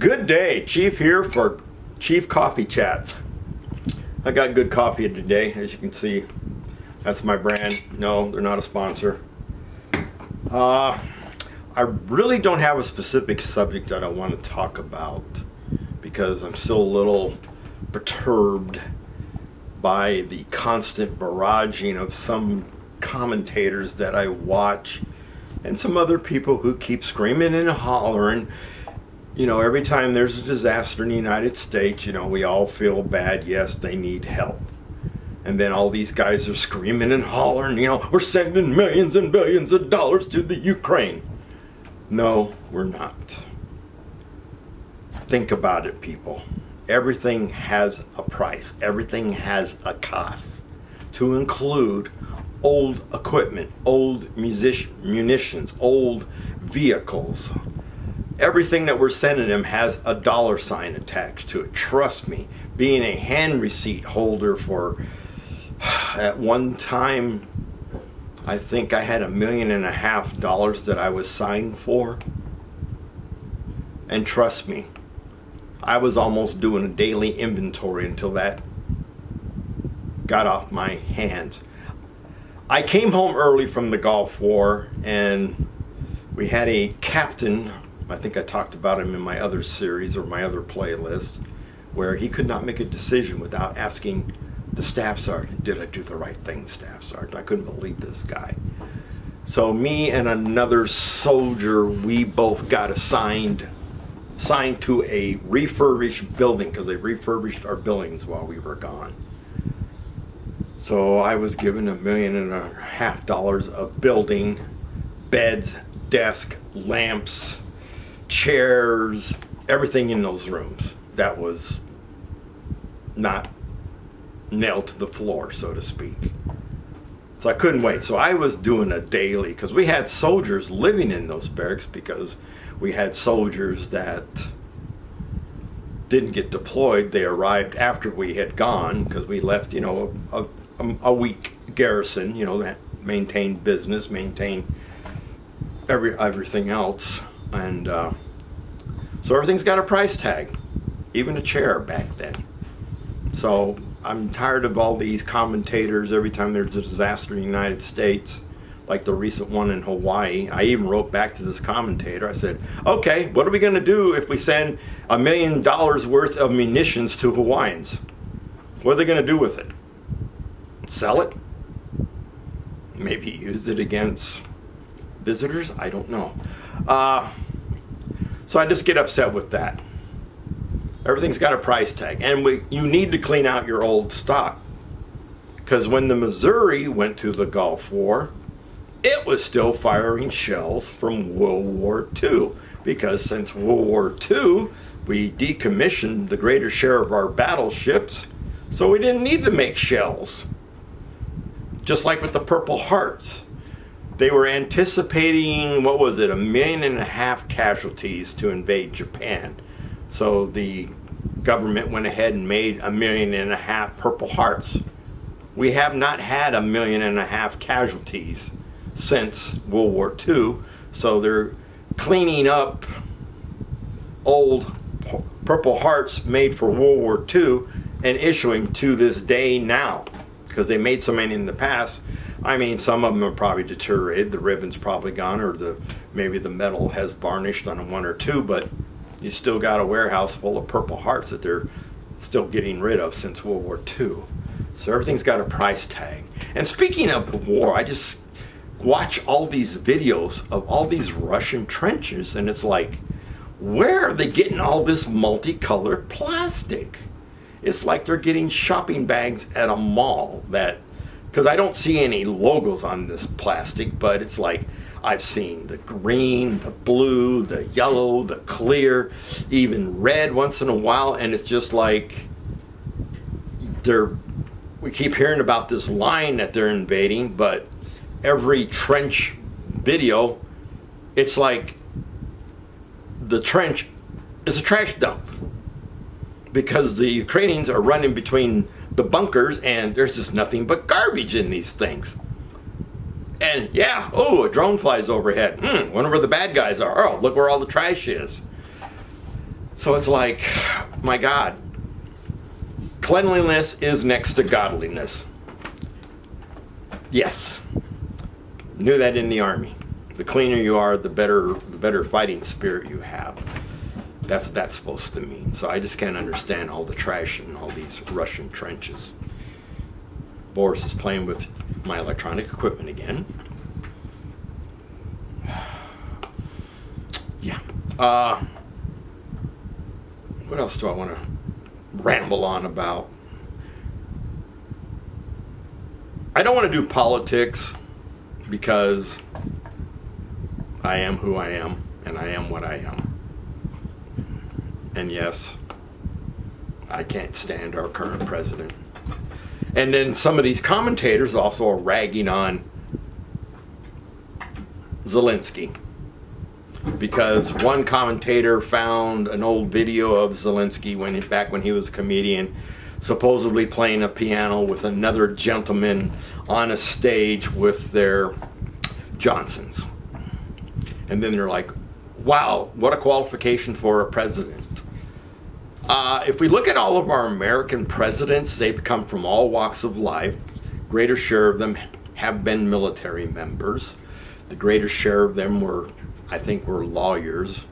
Good day, Chief here for Chief Coffee Chats. I got good coffee today, as you can see. That's my brand. No, they're not a sponsor. I really don't have a specific subject that I want to talk about because I'm still a little perturbed by the constant barraging of some commentators that I watch and some other people who keep screaming and hollering. You know, every time there's a disaster in the United States, you know, we all feel bad. Yes, they need help. And then all these guys are screaming and hollering, you know, we're sending millions and billions of dollars to the Ukraine. No, we're not. Think about it, people. Everything has a price. Everything has a cost, to include old equipment, old munitions, old vehicles. Everything that we're sending them has a dollar sign attached to it. Trust me, being a hand receipt holder for, at one time, I think I had $1.5 million that I was signed for. And trust me, I was almost doing a daily inventory until that got off my hands. I came home early from the Gulf War, and we had a captain, I think I talked about him in my other series or my other playlist, where he could not make a decision without asking the staff sergeant, did I do the right thing, staff sergeant? I couldn't believe this guy. So me and another soldier, we both got assigned to a refurbished building because they refurbished our buildings while we were gone. So I was given $1.5 million of building, beds, desk, lamps, chairs, everything in those rooms that was not nailed to the floor, so to speak. So I couldn't wait. So I was doing a daily, because we had soldiers living in those barracks, because we had soldiers that didn't get deployed. They arrived after we had gone, because we left, you know, a week garrison, you know, that maintained business, maintained everything else. And so everything's got a price tag, even a chair back then. So I'm tired of all these commentators every time there's a disaster in the United States, like the recent one in Hawaii. I even wrote back to this commentator. I said, okay, what are we going to do if we send $1 million worth of munitions to Hawaiians? What are they going to do with it? Sell it? Maybe use it against visitors? I don't know. So I just get upset with that. Everything's got a price tag, and you need to clean out your old stock, because when the Missouri went to the Gulf War, it was still firing shells from World War II, because since World War II we decommissioned the greater share of our battleships, so we didn't need to make shells. Just like with the Purple Hearts, they were anticipating, what was it, 1.5 million casualties to invade Japan. So the government went ahead and made 1.5 million Purple Hearts. We have not had 1.5 million casualties since World War II. So they're cleaning up old Purple Hearts made for World War II and issuing to this day now, because they made so many in the past. I mean, some of them are probably deteriorated. The ribbon's probably gone, or maybe the metal has varnished on one or two, but you still got a warehouse full of Purple Hearts that they're still getting rid of since World War II. So everything's got a price tag. And speaking of the war, I just watch all these videos of all these Russian trenches, and it's like, where are they getting all this multicolored plastic? It's like they're getting shopping bags at a mall, because I don't see any logos on this plastic, but it's like I've seen the green, the blue, the yellow, the clear, even red once in a while, and it's just like we keep hearing about this line that they're invading, but every trench video, it's like the trench is a trash dump, because the Ukrainians are running between the bunkers and there's just nothing but garbage in these things. And yeah, oh, a drone flies overhead. Wonder where the bad guys are. Oh, look where all the trash is. So it's like, my God, cleanliness is next to godliness. Yes, knew that in the Army. The cleaner you are, the better fighting spirit you have. That's what that's supposed to mean. So I just can't understand all the trash in all these Russian trenches. Boris is playing with my electronic equipment again. Yeah. What else do I want to ramble on about? I don't want to do politics because I am who I am and I am what I am. And yes, I can't stand our current president. And then some of these commentators also are ragging on Zelensky, because one commentator found an old video of Zelensky back when he was a comedian, supposedly playing a piano with another gentleman on a stage with their Johnsons. And then they're like, wow, what a qualification for a president. If we look at all of our American presidents, they've come from all walks of life. Greater share of them have been military members. The greater share of them were, I think, were lawyers.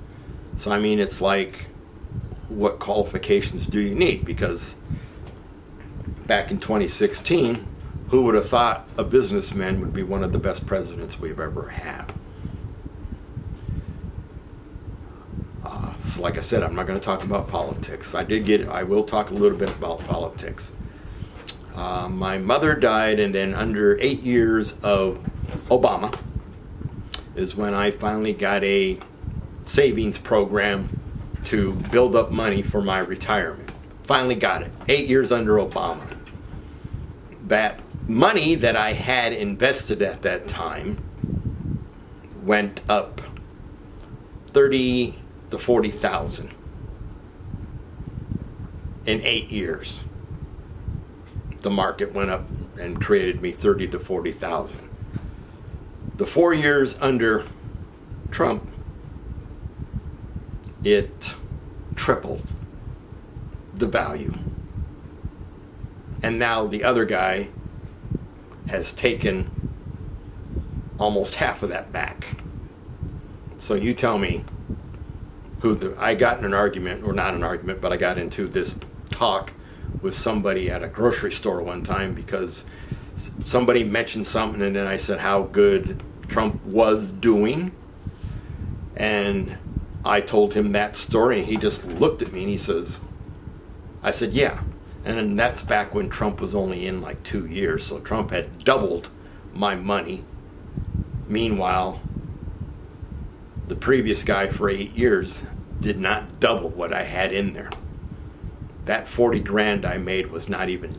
So I mean, it's like, what qualifications do you need? Because back in 2016, who would have thought a businessman would be one of the best presidents we've ever had? So like I said, I'm not going to talk about politics. I will talk a little bit about politics. My mother died, and then under 8 years of Obama is when I finally got a savings program to build up money for my retirement. Finally got it. 8 years under Obama. That money that I had invested at that time went up 30 to 40,000 in 8 years. The market went up and created me 30 to 40,000. The 4 years under Trump, it tripled the value. And now the other guy has taken almost half of that back. So you tell me I got in an argument, or not an argument, but I got into this talk with somebody at a grocery store one time because somebody mentioned something, and then I said how good Trump was doing, and I told him that story, and he just looked at me and he says, I said, yeah. And then that's back when Trump was only in like 2 years, so Trump had doubled my money. Meanwhile, the previous guy for 8 years did not double what I had in there. That 40 grand I made was not even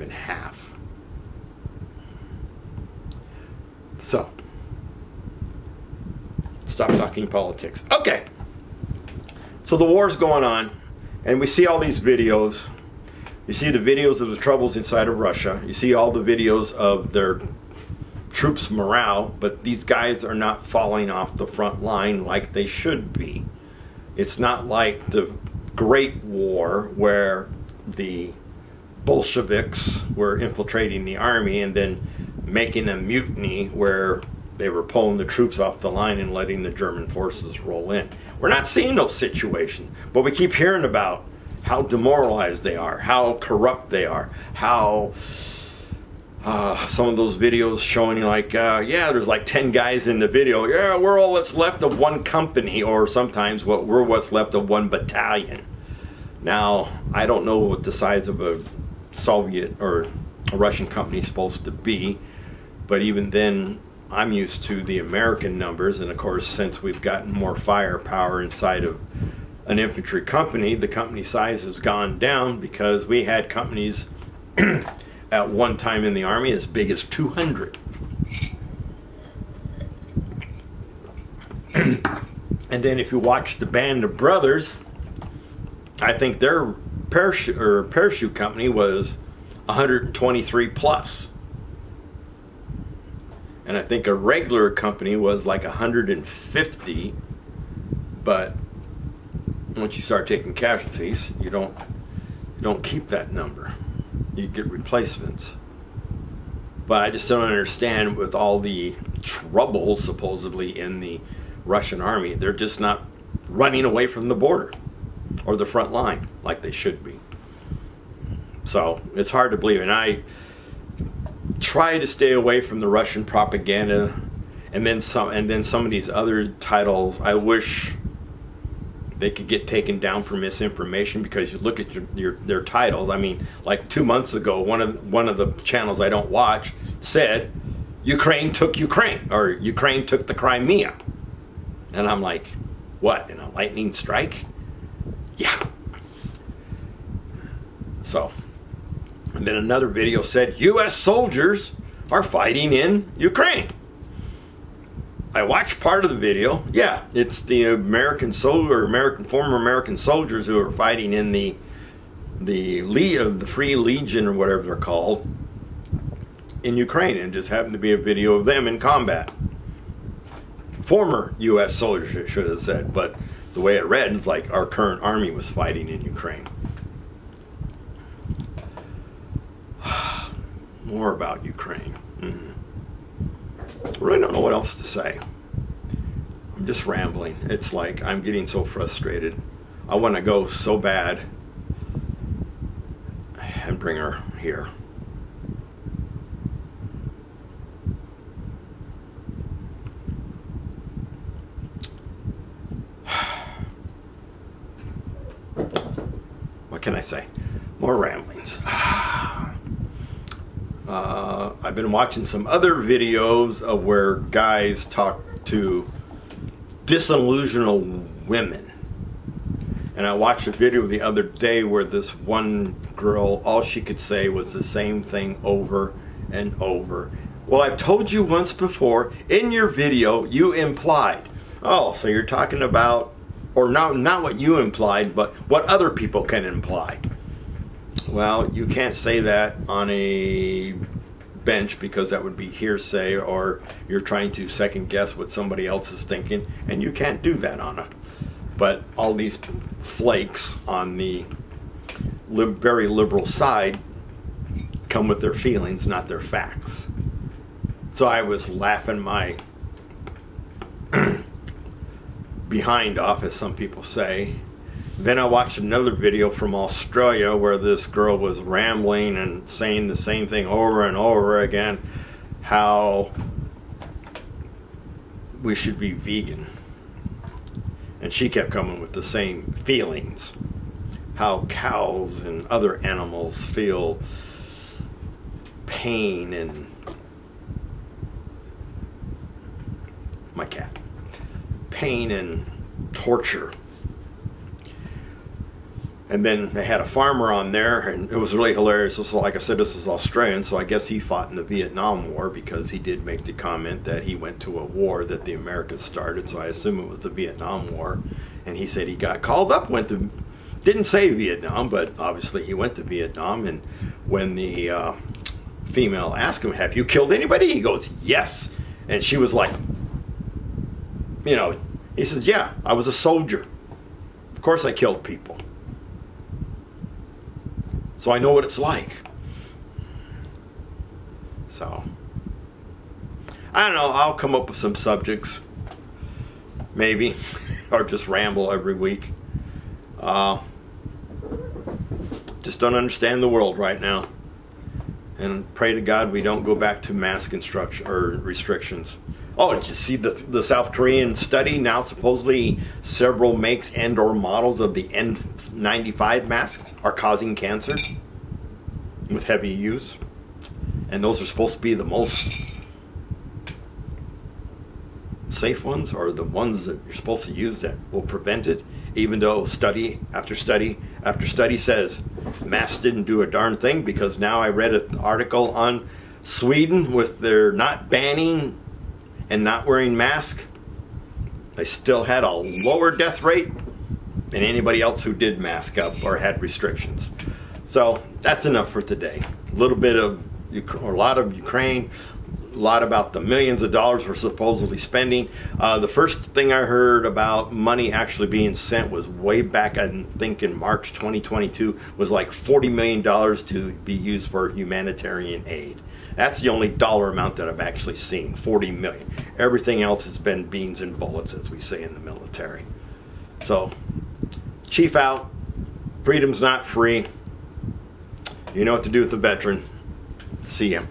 half. So, stop talking politics. Okay. So the war's going on, and we see all these videos. You see the videos of the troubles inside of Russia. You see all the videos of their troops' morale, but these guys are not falling off the front line like they should be. It's not like the Great War where the Bolsheviks were infiltrating the army and then making a mutiny where they were pulling the troops off the line and letting the German forces roll in. We're not seeing those situations, but we keep hearing about how demoralized they are, how corrupt they are, how some of those videos showing like, yeah, there's like 10 guys in the video. Yeah, we're all that's left of one company, or sometimes we're what's left of one battalion. Now, I don't know what the size of a Soviet or a Russian company is supposed to be, but even then, I'm used to the American numbers, and of course, since we've gotten more firepower inside of an infantry company, the company size has gone down because we had companies at one time in the Army as big as 200. And then if you watch the Band of Brothers, I think their parachute company was 123 plus. And I think a regular company was like 150 But once you start taking casualties, you don't keep that number. You get replacements. But I just don't understand, with all the trouble supposedly in the Russian army, they're just not running away from the border or the front line like they should be. So it's hard to believe. And I try to stay away from the Russian propaganda, and then some of these other titles I wish they could get taken down for misinformation, because you look at their titles. I mean, like 2 months ago, one of the channels I don't watch said Ukraine took Ukraine, or Ukraine took the Crimea, and I'm like, what, in a lightning strike? Yeah. So, and then another video said U.S. soldiers are fighting in Ukraine. I watched part of the video. Yeah, it's the former American soldiers who are fighting in the Free Legion, or whatever they're called, in Ukraine, and just happened to be a video of them in combat. Former U.S. soldiers, it should have said, but the way it read, it's like our current army was fighting in Ukraine. More about Ukraine. I really don't know what else to say. I'm just rambling. It's like I'm getting so frustrated. I want to go so bad and bring her here. What can I say? More ramblings. I've been watching some other videos of where guys talk to disillusional women. And I watched a video the other day where this one girl, all she could say was the same thing over and over. Well, I've told you once before, in your video, you implied. Oh, so you're talking about, or not what you implied, but what other people can imply. Well, you can't say that on a bench, because that would be hearsay, or you're trying to second guess what somebody else is thinking, and you can't do that on a. But all these flakes on the very liberal side come with their feelings, not their facts. So I was laughing my behind off, as some people say. Then I watched another video from Australia where this girl was rambling and saying the same thing over and over again, how we should be vegan. And she kept coming with the same feelings, how cows and other animals feel pain, and my cat, pain and torture. And then they had a farmer on there, and it was really hilarious. This is, like I said, this is Australian, so I guess he fought in the Vietnam War, because he did make the comment that he went to a war that the Americans started, so I assume it was the Vietnam War. And he said he got called up, didn't say Vietnam, but obviously he went to Vietnam. And when the female asked him, have you killed anybody? He goes, yes. And she was like, you know, he says, yeah, I was a soldier. Of course I killed people. So I know what it's like. So, I don't know, I'll come up with some subjects. Maybe. Or just ramble every week. Just don't understand the world right now. And pray to God we don't go back to mask instruction or restrictions. Oh, did you see the South Korean study? Now supposedly several makes and or models of the N95 mask are causing cancer with heavy use. And those are supposed to be the most safe ones, or the ones that you're supposed to use that will prevent it, even though study after study after study says masks didn't do a darn thing. Because now I read an article on Sweden with their not banning and not wearing masks. They still had a lower death rate than anybody else who did mask up or had restrictions. So that's enough for today. A little bit of a lot of Ukraine, lot about the millions of dollars we're supposedly spending. The first thing I heard about money actually being sent was way back, I think in March 2022, was like $40 million to be used for humanitarian aid. That's the only dollar amount that I've actually seen, 40 million. Everything else has been beans and bullets, as we say in the military. So, Chief out. Freedom's not free. You know what to do with the veteran. See ya.